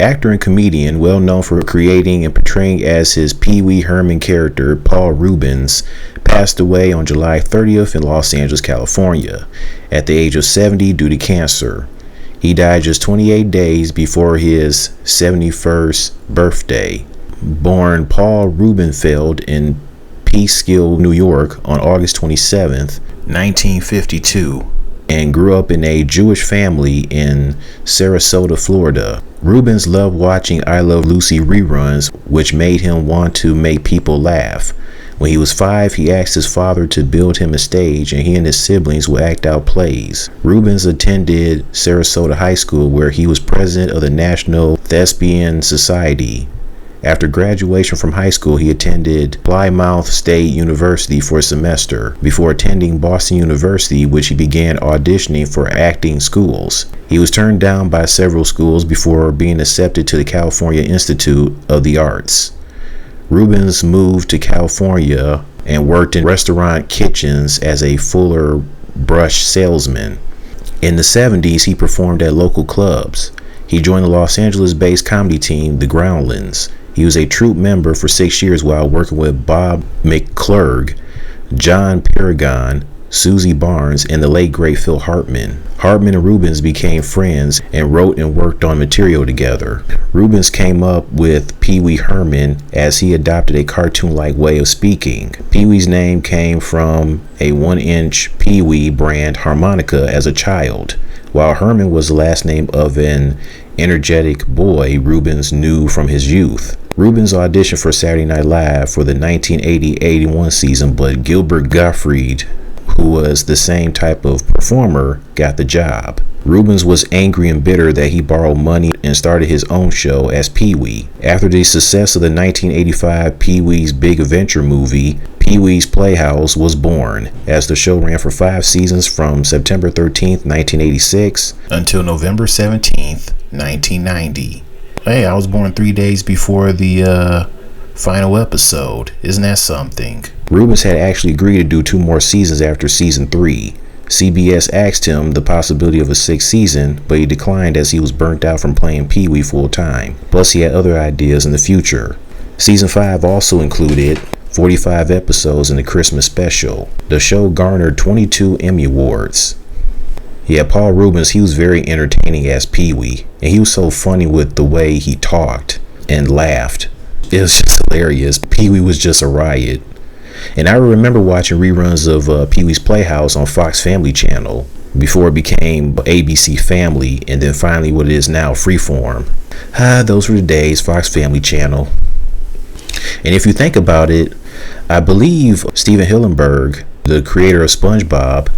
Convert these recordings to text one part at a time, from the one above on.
Actor and comedian, well known for creating and portraying as his Pee Wee Herman character, Paul Reubens, passed away on July 30th in Los Angeles, California, at the age of 70 due to cancer. He died just 28 days before his 71st birthday. Born Paul Rubenfeld in Peekskill, New York on August 27th, 1952, and grew up in a Jewish family in Sarasota, Florida. Reubens loved watching I Love Lucy reruns, which made him want to make people laugh. When he was 5, he asked his father to build him a stage, and he and his siblings would act out plays. Reubens attended Sarasota High School, where he was president of the National Thespian Society. After graduation from high school, he attended Plymouth State University for a semester before attending Boston University, which he began auditioning for acting schools. He was turned down by several schools before being accepted to the California Institute of the Arts. Reubens moved to California and worked in restaurant kitchens as a Fuller brush salesman. In the 70s, he performed at local clubs. He joined the Los Angeles-based comedy team, The Groundlings. He was a troupe member for 6 years while working with Bob McClurg, John Paragon, Susie Barnes, and the late great Phil Hartman. Hartman and Reubens became friends and wrote and worked on material together. Reubens came up with Pee Wee Herman as he adopted a cartoon-like way of speaking. Pee Wee's name came from a 1-inch Pee Wee brand harmonica as a child, while Herman was the last name of an energetic boy Reubens knew from his youth. Reubens auditioned for Saturday Night Live for the 1980-81 season, but Gilbert Gottfried, who was the same type of performer, got the job. Reubens was angry and bitter that he borrowed money and started his own show as Pee Wee. After the success of the 1985 Pee Wee's Big Adventure movie, Pee Wee's Playhouse was born, as the show ran for 5 seasons from September 13th, 1986 until November 17th, 1990. Hey, I was born 3 days before the final episode. Isn't that something? Reubens had actually agreed to do 2 more seasons after season 3. CBS asked him the possibility of a 6th season, but he declined as he was burnt out from playing Pee Wee full time. Plus, he had other ideas in the future. Season 5 also included 45 episodes in the Christmas special. The show garnered 22 Emmy Awards. Yeah, Paul Reubens, he was very entertaining as Pee Wee, and he was so funny with the way he talked and laughed. It was just hilarious. Pee Wee was just a riot. And I remember watching reruns of Pee Wee's Playhouse on Fox Family Channel before it became ABC Family, and then finally what it is now, Freeform. Those were the days, Fox Family Channel. And if you think about it, I believe Steven Hillenburg, the creator of SpongeBob,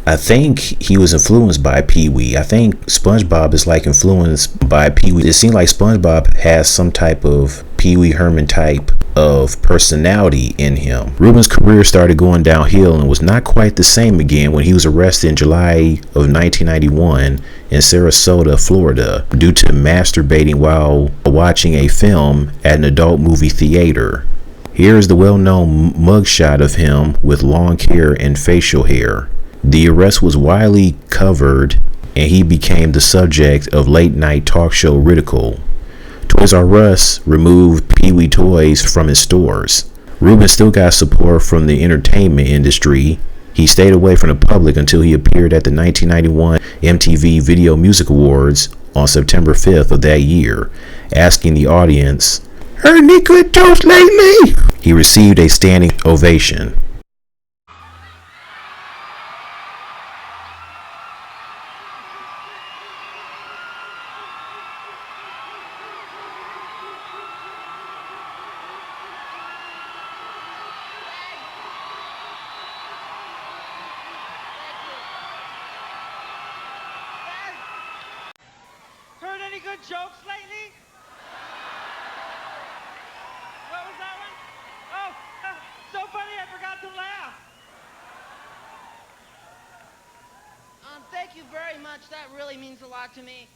I think he was influenced by Pee Wee. I think SpongeBob is like influenced by Pee Wee. It seemed like SpongeBob has some type of Pee Wee Herman type of personality in him. Reubens' career started going downhill and was not quite the same again when he was arrested in July of 1991 in Sarasota, Florida, due to masturbating while watching a film at an adult movie theater. Here is the well-known mugshot of him with long hair and facial hair. The arrest was widely covered, and he became the subject of late-night talk show ridicule. Toys R Us removed Pee Wee toys from its stores. Reubens still got support from the entertainment industry. He stayed away from the public until he appeared at the 1991 MTV Video Music Awards on September 5th of that year, asking the audience, "Heard any good jokes lately?" He received a standing ovation. Heard any good jokes lately? What was that one? Oh, so funny I forgot to laugh. Thank you very much. That really means a lot to me.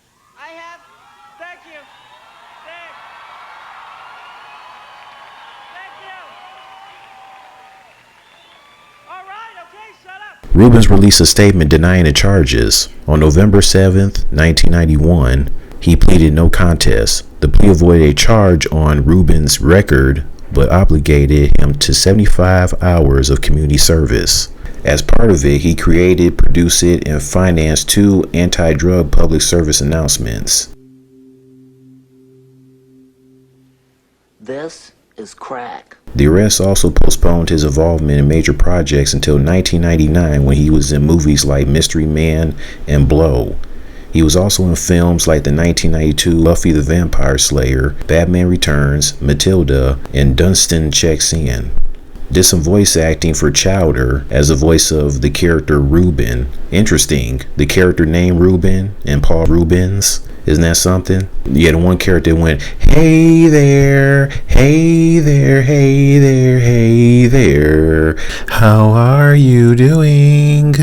Thank you. Thanks. Thank you. All right, okay, shut up. Reubens released a statement denying the charges. On November 7th, 1991, He pleaded no contest. The plea avoided a charge on Reubens' record, but obligated him to 75 hours of community service. As part of it, he created, produced, and financed 2 anti-drug public service announcements. This is crack. The arrest also postponed his involvement in major projects until 1999, when he was in movies like Mystery Man and Blow. He was also in films like the 1992 Buffy the Vampire Slayer, Batman Returns, Matilda, and Dunstan Checks In. Did some voice acting for Chowder as the voice of the character Reuben. Interesting, the character named Reuben and Paul Reubens. Isn't that something? Yeah, the one character went, "Hey there, hey there, hey there, hey there. How are you doing?"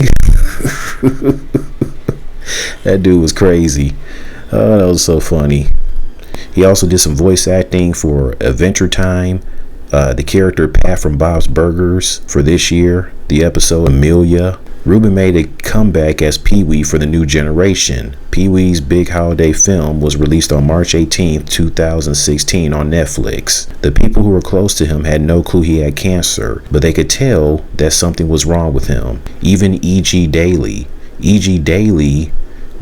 That dude was crazy. Oh, that was so funny. He also did some voice acting for Adventure Time, the character Pat from Bob's Burgers for this year, the episode Amelia. Reuben made a comeback as Pee-wee for the new generation. Pee-wee's big holiday film was released on March 18, 2016 on Netflix. The people who were close to him had no clue he had cancer, but they could tell that something was wrong with him. Even E.G. Daily. E.G. Daily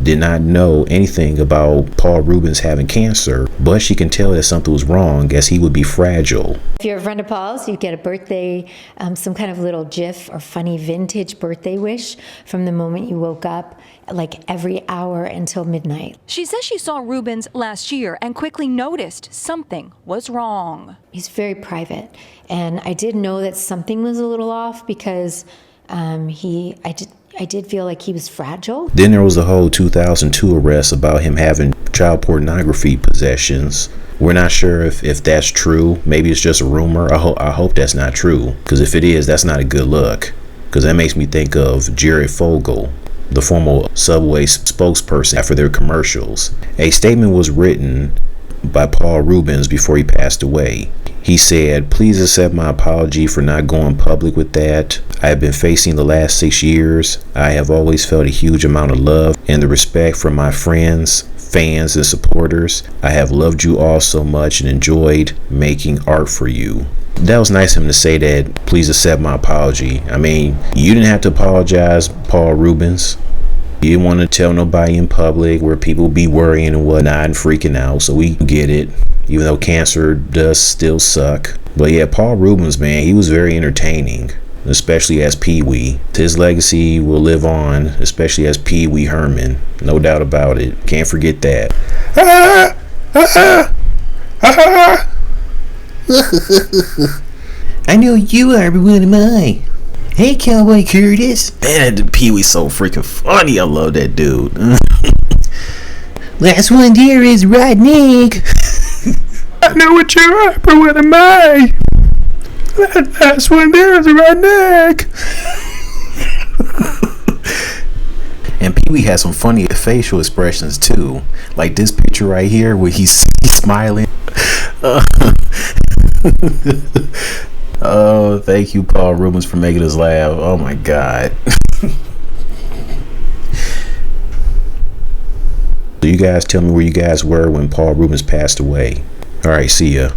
did not know anything about Paul Reubens having cancer, but she can tell that something was wrong, as he would be fragile. If you're a friend of Paul's, you get a birthday, some kind of little gif or funny vintage birthday wish from the moment you woke up, like every hour until midnight. She says she saw Reubens last year and quickly noticed something was wrong. He's very private, and I did know that something was a little off because I did feel like he was fragile. Then there was the whole 2002 arrest about him having child pornography possessions. We're not sure if that's true. Maybe it's just a rumor. I hope that's not true, because if it is, that's not a good look, because that makes me think of Jared Fogle, the former Subway spokesperson for their commercials. A statement was written by Paul Reubens before he passed away. He said, "Please accept my apology for not going public with that. I have been facing the last 6 years. I have always felt a huge amount of love and the respect from my friends, fans, and supporters. I have loved you all so much and enjoyed making art for you." That was nice of him to say that, "Please accept my apology." I mean, you didn't have to apologize, Paul Reubens. You didn't want to tell nobody in public where people be worrying and whatnot and freaking out, so we get it, even though cancer does still suck. But yeah, Paul Reubens, man, he was very entertaining, especially as Pee-wee. His legacy will live on, especially as Pee-wee Herman. No doubt about it. Can't forget that. I know you are, but what am I? Hey, Cowboy Curtis. Man, Pee-wee's so freaking funny. I love that dude. Last one there is Rodnick. I know what you are, but what am I? Last one there is Rodnick. And Pee-wee has some funny facial expressions too. Like this picture right here where he's smiling. Oh, thank you, Paul Reubens, for making us laugh. Oh my God. So you guys tell me where you guys were when Paul Reubens passed away. All right, see ya.